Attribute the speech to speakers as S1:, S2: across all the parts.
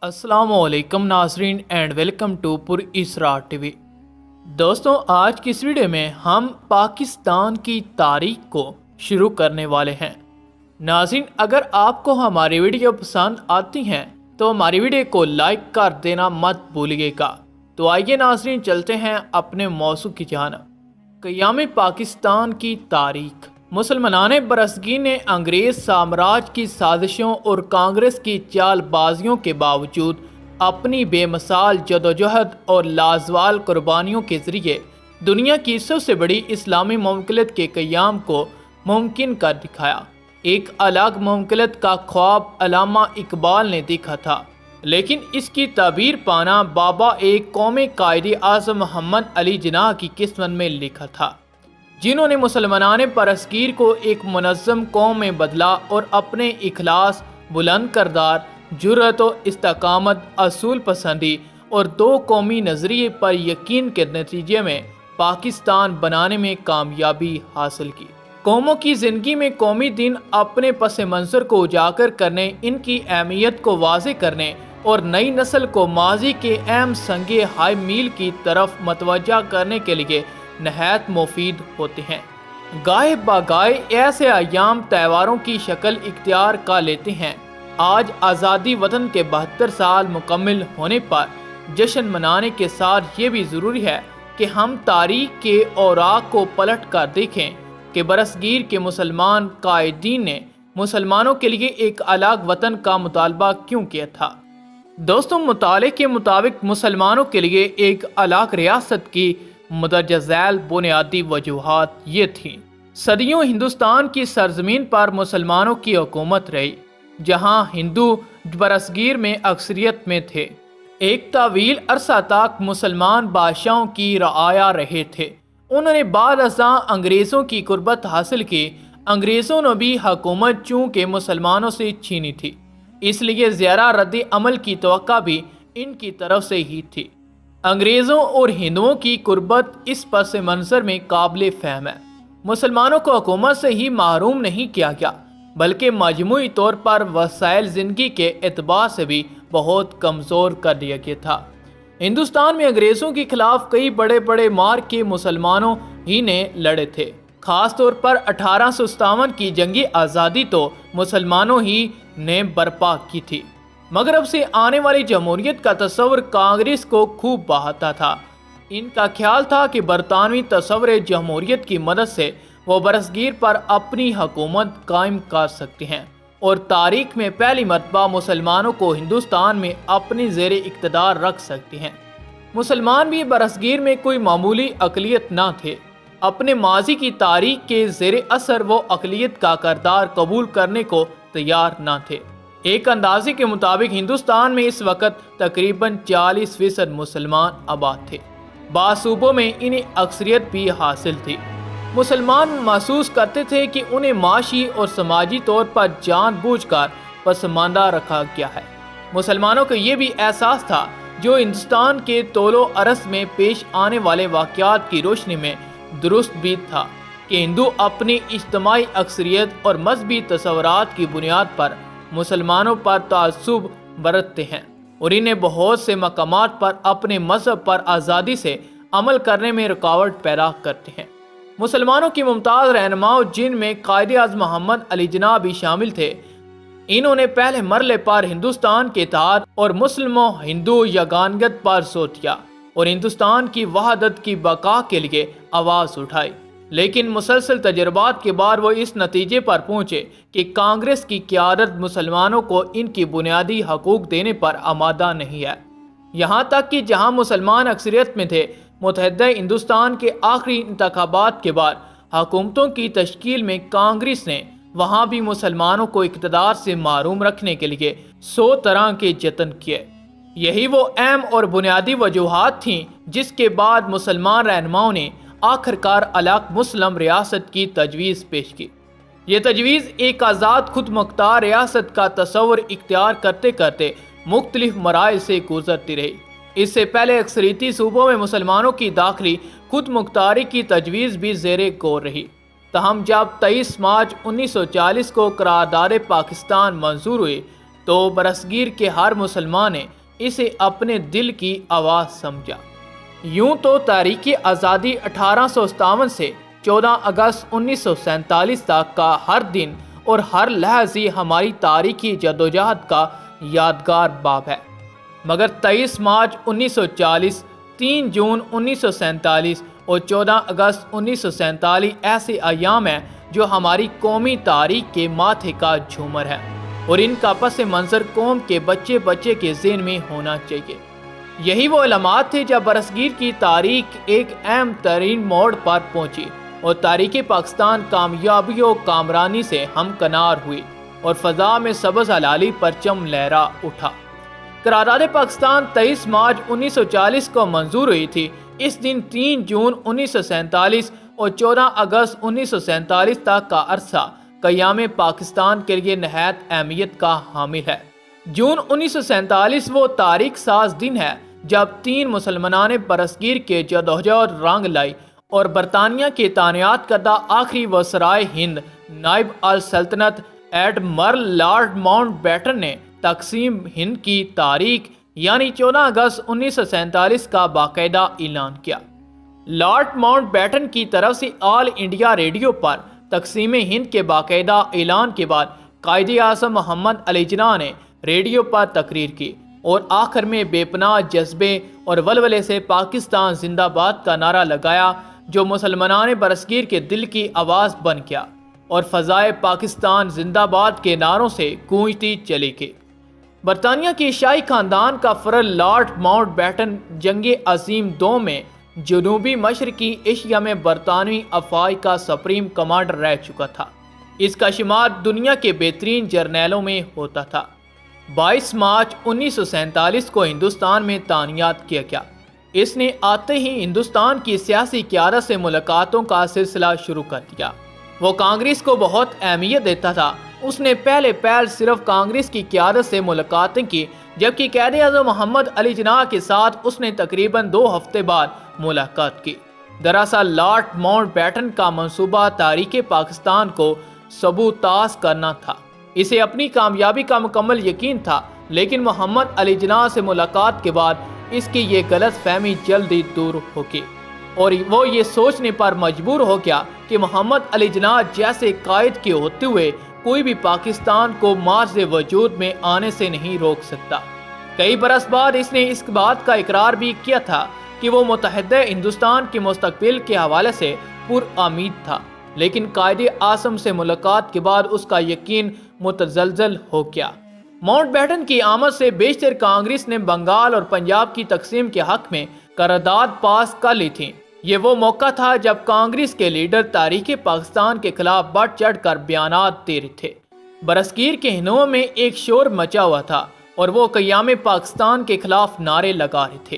S1: السلام علیکم ناظرین اینڈ ویلکم ٹو پر اسرار ٹی وی۔ دوستوں، آج کی اس ویڈیو میں ہم پاکستان کی تاریخ کو شروع کرنے والے ہیں۔ ناظرین، اگر آپ کو ہماری ویڈیو پسند آتی ہیں تو ہماری ویڈیو کو لائک کر دینا مت بھولیے گا۔ تو آئیے ناظرین، چلتے ہیں اپنے موضوع کی جانب۔ قیام پاکستان کی تاریخ۔ مسلمانان برصغیر نے انگریز سامراج کی سازشوں اور کانگریس کی چال بازیوں کے باوجود اپنی بے مثال جدوجہد اور لازوال قربانیوں کے ذریعے دنیا کی سب سے بڑی اسلامی مملکت کے قیام کو ممکن کر دکھایا۔ ایک الگ مملکت کا خواب علامہ اقبال نے دیکھا تھا، لیکن اس کی تعبیر پانا بابا ایک قوم قائد اعظم محمد علی جناح کی قسمت میں لکھا تھا، جنہوں نے مسلمانان برصغیر کو ایک منظم قوم میں بدلا اور اپنے اخلاص، بلند کردار، جرأت و استقامت، اصول پسندی اور دو قومی نظریے پر یقین کے نتیجے میں پاکستان بنانے میں کامیابی حاصل کی۔ قوموں کی زندگی میں قومی دن اپنے پس منظر کو اجاگر کرنے، ان کی اہمیت کو واضح کرنے اور نئی نسل کو ماضی کے اہم سنگِ ہائی میل کی طرف متوجہ کرنے کے لیے نہایت مفید ہوتے ہیں۔ گاہے بگاہے ایسے ایام تہواروں کی شکل اختیار کر لیتے ہیں۔ آج آزادی وطن کے 72 سال مکمل ہونے پر جشن منانے کے ساتھ یہ بھی ضروری ہے کہ ہم تاریخ کے اوراق کو پلٹ کر دیکھیں کہ برصغیر کے مسلمان قائدین نے مسلمانوں کے لیے ایک الگ وطن کا مطالبہ کیوں کیا تھا۔ دوستوں، مطالعے کے مطابق مسلمانوں کے لیے ایک الگ ریاست کی مندرجہ ذیل بنیادی وجوہات یہ تھیں۔ صدیوں ہندوستان کی سرزمین پر مسلمانوں کی حکومت رہی، جہاں ہندو برصغیر میں اکثریت میں تھے۔ ایک طویل عرصہ تک مسلمان بادشاہوں کی رعایا رہے تھے۔ انہوں نے بعد ازاں انگریزوں کی قربت حاصل کی۔ انگریزوں نے بھی حکومت چونکہ مسلمانوں سے چھینی تھی، اس لیے زیادہ رد عمل کی توقع بھی ان کی طرف سے ہی تھی۔ انگریزوں اور ہندوؤں کی قربت اس پس منظر میں قابل فہم ہے۔ مسلمانوں کو حکومت سے ہی محروم نہیں کیا گیا، بلکہ مجموعی طور پر وسائل زندگی کے اعتبار سے بھی بہت کمزور کر دیا گیا تھا۔ ہندوستان میں انگریزوں کے خلاف کئی بڑے بڑے مارکے مسلمانوں ہی نے لڑے تھے۔ خاص طور پر 1857 کی جنگی آزادی تو مسلمانوں ہی نے برپا کی تھی۔ مغرب سے آنے والی جمہوریت کا تصور کانگریس کو خوب بہاتا تھا۔ ان کا خیال تھا کہ برطانوی تصور جمہوریت کی مدد سے وہ برصغیر پر اپنی حکومت قائم کر سکتے ہیں اور تاریخ میں پہلی مرتبہ مسلمانوں کو ہندوستان میں اپنی زیر اقتدار رکھ سکتے ہیں۔ مسلمان بھی برصغیر میں کوئی معمولی اقلیت نہ تھے۔ اپنے ماضی کی تاریخ کے زیر اثر وہ اقلیت کا کردار قبول کرنے کو تیار نہ تھے۔ ایک اندازے کے مطابق ہندوستان میں اس وقت تقریباً 40% مسلمان آباد تھے۔ بعض صوبوں میں انہیں اکثریت بھی حاصل تھی۔ مسلمان محسوس کرتے تھے کہ انہیں معاشی اور سماجی طور پر جان بوجھ کر پسماندہ رکھا گیا ہے۔ مسلمانوں کو یہ بھی احساس تھا، جو ہندوستان کے طول و عرض میں پیش آنے والے واقعات کی روشنی میں درست بھی تھا، کہ ہندو اپنی اجتماعی اکثریت اور مذہبی تصورات کی بنیاد پر مسلمانوں پر تعصب برتتے ہیں اور انہیں بہت سے مقامات پر اپنے مذہب پر آزادی سے عمل کرنے میں رکاوٹ پیدا کرتے ہیں۔ مسلمانوں کی ممتاز رہنماؤں، جن میں قائد اعظم محمد علی جناح بھی شامل تھے، انہوں نے پہلے مرحلے پر ہندوستان کے اتحاد اور مسلم و ہندو یگانگت پر زور دیا اور ہندوستان کی وحدت کی بقا کے لیے آواز اٹھائی۔ لیکن مسلسل تجربات کے بعد وہ اس نتیجے پر پہنچے کہ کانگریس کی قیادت مسلمانوں کو ان کی بنیادی حقوق دینے پر آمادہ نہیں ہے۔ یہاں تک کہ جہاں مسلمان اکثریت میں تھے، متحدہ ہندوستان کے آخری انتخابات کے بعد حکومتوں کی تشکیل میں کانگریس نے وہاں بھی مسلمانوں کو اقتدار سے محروم رکھنے کے لیے 100 طرح کے جتن کیے۔ یہی وہ اہم اور بنیادی وجوہات تھیں جس کے بعد مسلمان رہنماؤں نے آخر کار الگ مسلم ریاست کی تجویز پیش کی۔ یہ تجویز ایک آزاد خود مختار ریاست کا تصور اختیار کرتے کرتے مختلف مراحل سے گزرتی رہی۔ اس سے پہلے اکثریتی صوبوں میں مسلمانوں کی داخلی خود مختاری کی تجویز بھی زیر غور رہی۔ تاہم جب 23 مارچ 1940 کو قرارداد پاکستان منظور ہوئی تو برصغیر کے ہر مسلمان نے اسے اپنے دل کی آواز سمجھا۔ یوں تو تاریخ آزادی 1857 سے 14 اگست 1947 تک کا ہر دن اور ہر لحظے ہماری تاریخی جدوجہد کا یادگار باب ہے، مگر 23 مارچ 1940، 3 جون 1947 اور 14 اگست 1947 ایسے ایام ہیں جو ہماری قومی تاریخ کے ماتھے کا جھومر ہے، اور ان کا پس منظر قوم کے بچے بچے کے ذہن میں ہونا چاہیے۔ یہی وہ علامات تھے جب برصغیر کی تاریخ ایک اہم ترین موڑ پر پہنچی اور تاریخ پاکستان کامیابی و کامرانی سے ہمکنار ہوئی اور فضا میں سبز ہلالی پرچم لہرا اٹھا۔ قرارداد پاکستان 23 مارچ 1940 کو منظور ہوئی تھی۔ اس دن 3 جون 1947 اور 14 اگست 1947 تک کا عرصہ قیام پاکستان کے لیے نہایت اہمیت کا حامل ہے۔ جون 1947 وہ تاریخ ساز دن ہے جب 3 مسلمانان برصغیر کے جدوجہد رنگ لائی اور برطانیہ کے تعینات کردہ آخری وزرائے ہند نائب السلطنت ایڈمرل لارڈ ماؤنٹ بیٹن نے تقسیم ہند کی تاریخ یعنی 14 اگست 1947 کا باقاعدہ اعلان کیا۔ لارڈ ماؤنٹ بیٹن کی طرف سے آل انڈیا ریڈیو پر تقسیم ہند کے باقاعدہ اعلان کے بعد قائد اعظم محمد علی جناح نے ریڈیو پر تقریر کی اور آخر میں بے پناہ جذبے اور ولولے سے پاکستان زندہ باد کا نعرہ لگایا، جو مسلمانان برصغیر کے دل کی آواز بن گیا اور فضائے پاکستان زندہ باد کے نعروں سے گونجتی چلی گئی۔ برطانیہ کے شاہی خاندان کا فرد لارڈ ماؤنٹ بیٹن جنگ عظیم 2 میں جنوبی مشرقی ایشیا میں برطانوی افواج کا سپریم کمانڈر رہ چکا تھا۔ اس کا شمار دنیا کے بہترین جرنیلوں میں ہوتا تھا۔ 22 مارچ 1947 کو ہندوستان میں تعینات کیا گیا۔ اس نے آتے ہی ہندوستان کی سیاسی قیادت سے ملاقاتوں کا سلسلہ شروع کر دیا۔ وہ کانگریس کو بہت اہمیت دیتا تھا۔ اس نے پہلے صرف کانگریس کی قیادت سے ملاقاتیں کی، جبکہ قائد اعظم محمد علی جناح کے ساتھ اس نے تقریباً 2 ہفتے بعد ملاقات کی۔ دراصل لارڈ ماؤنٹ بیٹن کا منصوبہ تاریخ پاکستان کو سبوتاژ کرنا تھا۔ اسے اپنی کامیابی کا مکمل یقین تھا، لیکن محمد علی جناح سے ملاقات کے بعد اس کی یہ غلط فہمی جلدی دور ہو گئی اور وہ یہ سوچنے پر مجبور ہو گیا کہ محمد علی جناح جیسے قائد کے ہوتے ہوئے کوئی بھی پاکستان کو مارز وجود میں آنے سے نہیں روک سکتا۔ کئی برس بعد اس نے اس بات کا اقرار بھی کیا تھا کہ وہ متحدہ ہندوستان کے مستقبل کے حوالے سے پر امید تھا، لیکن قائد اعظم سے ملاقات کے بعد اس کا یقین متزلزل ہو گیا۔ ماؤنٹ بیٹن کی آمد سے بیشتر کانگریس نے بنگال اور پنجاب کی تقسیم کے حق میں قرارداد پاس کر لی تھی۔ یہ وہ موقع تھا جب کانگریس کے لیڈر تاریخ پاکستان کے خلاف بڑھ چڑھ کر بیانات دے رہے تھے۔ برصغیر کے ہنوں میں ایک شور مچا ہوا تھا اور وہ قیام پاکستان کے خلاف نعرے لگا رہے تھے۔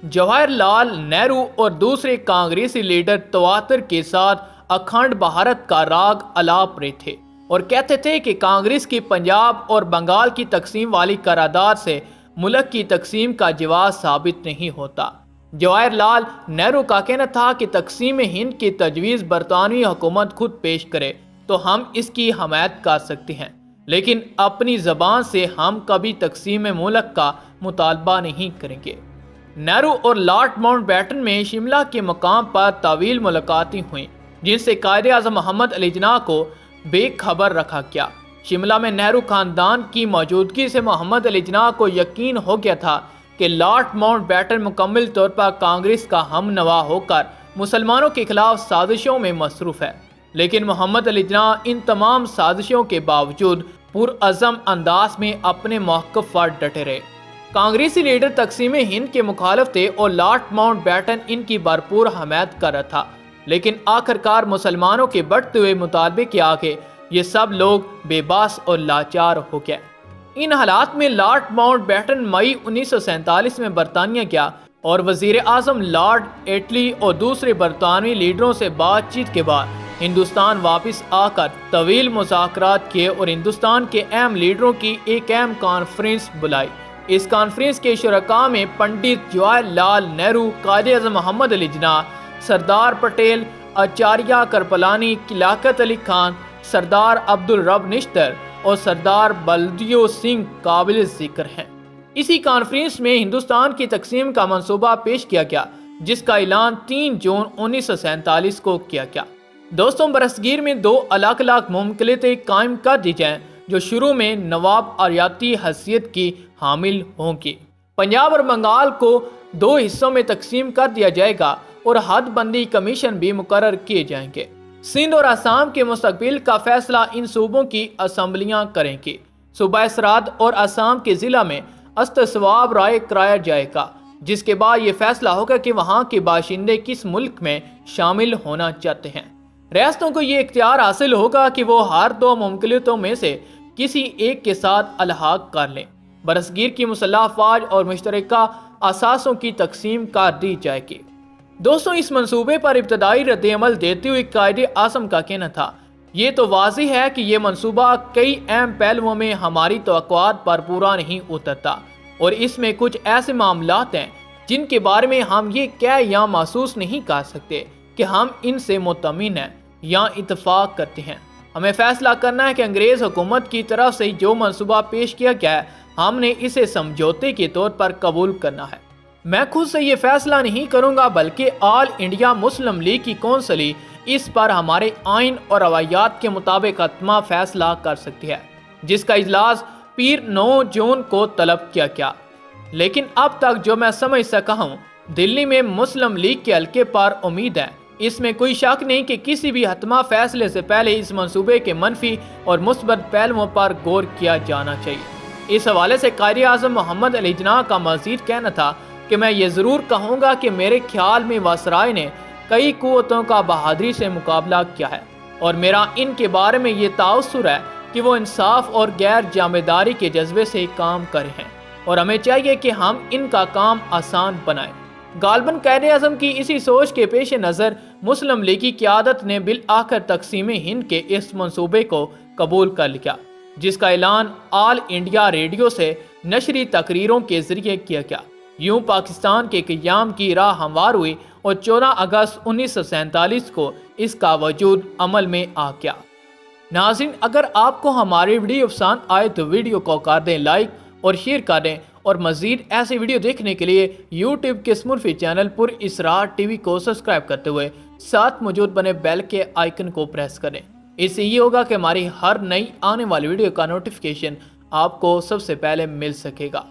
S1: جواہر لال نہرو اور دوسرے کانگریسی لیڈر تواتر کے ساتھ اکھنڈ بھارت کا راگ الاپ رہے تھے اور کہتے تھے کہ کانگریس کی پنجاب اور بنگال کی تقسیم والی قرارداد سے ملک کی تقسیم کا جواز ثابت نہیں ہوتا۔ جواہر لال نہرو کا کہنا تھا کہ تقسیم ہند کی تجویز برطانوی حکومت خود پیش کرے تو ہم اس کی حمایت کر سکتے ہیں، لیکن اپنی زبان سے ہم کبھی تقسیم ملک کا مطالبہ نہیں کریں گے۔ نہرو اور لارڈ ماؤنٹ بیٹن میں شملہ کے مقام پر طویل ملاقاتیں ہوئیں، جن سے قائد اعظم محمد علی جناح کو بے خبر رکھا گیا۔ شملہ میں نہرو خاندان کی موجودگی سے محمد علی جناح کو یقین ہو گیا تھا کہ لارڈ ماؤنٹ بیٹن مکمل طور پر کانگریس کا ہم نوا ہو کر مسلمانوں کے خلاف سازشوں میں مصروف ہے، لیکن محمد علی جناح ان تمام سازشوں کے باوجود پرعزم انداز میں اپنے موقف پر ڈٹے رہے۔ کانگریسی لیڈر تقسیم ہند کے مخالف تھے اور لارڈ ماؤنٹ بیٹن ان کی بھرپور حمایت کر رہا تھا، لیکن آخرکار مسلمانوں کے بڑھتے ہوئے مطالبے کے آگے یہ سب لوگ بے باس اور لاچار ہو گئے۔ ان حالات میں لارڈ ماؤنٹ بیٹن مئی 1947 میں برطانیہ گیا اور وزیر اعظم لارڈ ایٹلی اور دوسرے برطانوی لیڈروں سے بات چیت کے بعد ہندوستان واپس آ کر طویل مذاکرات کیے اور ہندوستان کے اہم لیڈروں کی ایک اہم کانفرنس بلائی۔ اس کانفرنس کے شرکاء میں پنڈت جواہر لال نہرو، قائد اعظم محمد علی جناح، سردار پٹیل، آچاریہ کرپلانی، لیاقت علی خان، سردار عبدالرب نشتر، اور سردار بلدیو سنگھ قابل ذکر ہیں۔ اسی کانفرنس میں ہندوستان کی تقسیم کا منصوبہ پیش کیا گیا، جس کا اعلان 3 جون 1947 کو کیا گیا۔ دوستوں، برصغیر میں 2 الگ الگ مملکتیں قائم کر دی جائیں جو شروع میں نواب اریاتی حیثیت کی حامل ہوں گی۔ پنجاب اور بنگال کو 2 حصوں میں تقسیم کر دیا جائے گا اور حد بندی کمیشن بھی مقرر کیے جائیں گے۔ سندھ اور آسام کے مستقبل کا فیصلہ ان صوبوں کی اسمبلیاں کریں گی۔ صوبہ سرحد اور آسام کے ضلع میں استصواب رائے کرایا جائے گا، جس کے بعد یہ فیصلہ ہوگا کہ وہاں کے باشندے کس ملک میں شامل ہونا چاہتے ہیں۔ ریاستوں کو یہ اختیار حاصل ہوگا کہ وہ ہر 2 مملکتوں میں سے کسی ایک کے ساتھ الحاق کر لیں۔ برصغیر کی مسلح افواج اور مشترکہ اثاثوں کی تقسیم کر دی جائے گی۔ دوستوں، اس منصوبے پر ابتدائی رد عمل دیتے ہوئے قائد اعظم کا کہنا تھا، یہ تو واضح ہے کہ یہ منصوبہ کئی اہم پہلوؤں میں ہماری توقعات پر پورا نہیں اترتا، اور اس میں کچھ ایسے معاملات ہیں جن کے بارے میں ہم یہ کہہ یا محسوس نہیں کر سکتے کہ ہم ان سے مطمئن ہیں یا اتفاق کرتے ہیں۔ ہمیں فیصلہ کرنا ہے کہ انگریز حکومت کی طرف سے جو منصوبہ پیش کیا گیا ہے، ہم نے اسے سمجھوتے کے طور پر قبول کرنا ہے۔ میں خود سے یہ فیصلہ نہیں کروں گا، بلکہ آل انڈیا مسلم لیگ کی کونسل اس پر ہمارے آئین اور روایات کے مطابق حتمی فیصلہ کر سکتی ہے، جس کا اجلاس پیر 9 جون کو طلب کیا گیا۔ لیکن اب تک جو میں سمجھ سکا ہوں، دلی میں مسلم لیگ کے حلقے پر امید ہے۔ اس میں کوئی شک نہیں کہ کسی بھی حتمی فیصلے سے پہلے اس منصوبے کے منفی اور مثبت پہلوؤں پر غور کیا جانا چاہیے۔ اس حوالے سے قائد اعظم محمد علی جناح کا مزید کہنا تھا کہ میں یہ ضرور کہوں گا کہ میرے خیال میں وائسرائے نے کئی قوتوں کا بہادری سے مقابلہ کیا ہے، اور میرا ان کے بارے میں یہ تاثر ہے کہ وہ انصاف اور غیر جانبداری کے جذبے سے کام کرے ہیں، اور ہمیں چاہیے کہ ہم ان کا کام آسان بنائیں۔ غالباً قائد اعظم کی اسی سوچ کے پیش نظر مسلم لیگ کی قیادت نے بالآخر تقسیم ہند کے اس منصوبے کو قبول کر لیا، جس کا اعلان آل انڈیا ریڈیو سے نشری تقریروں کے ذریعے کیا گیا۔ یوں پاکستان کے قیام کی راہ ہموار ہوئی اور 14 اگست 1947 کو اس کا وجود عمل میں آ گیا۔ ناظرین، اگر آپ کو ہماری ویڈیو پسند آئے تو ویڈیو کو کر دیں لائک اور شیئر کر دیں، اور مزید ایسے ویڈیو دیکھنے کے لیے یوٹیوب کے اسمرفی چینل پر اسرار ٹی وی کو سبسکرائب کرتے ہوئے ساتھ موجود بنے بیل کے آئیکن کو پریس کریں۔ اس سے یہ ہوگا کہ ہماری ہر نئی آنے والی ویڈیو کا نوٹیفیکیشن آپ کو سب سے پہلے مل سکے گا۔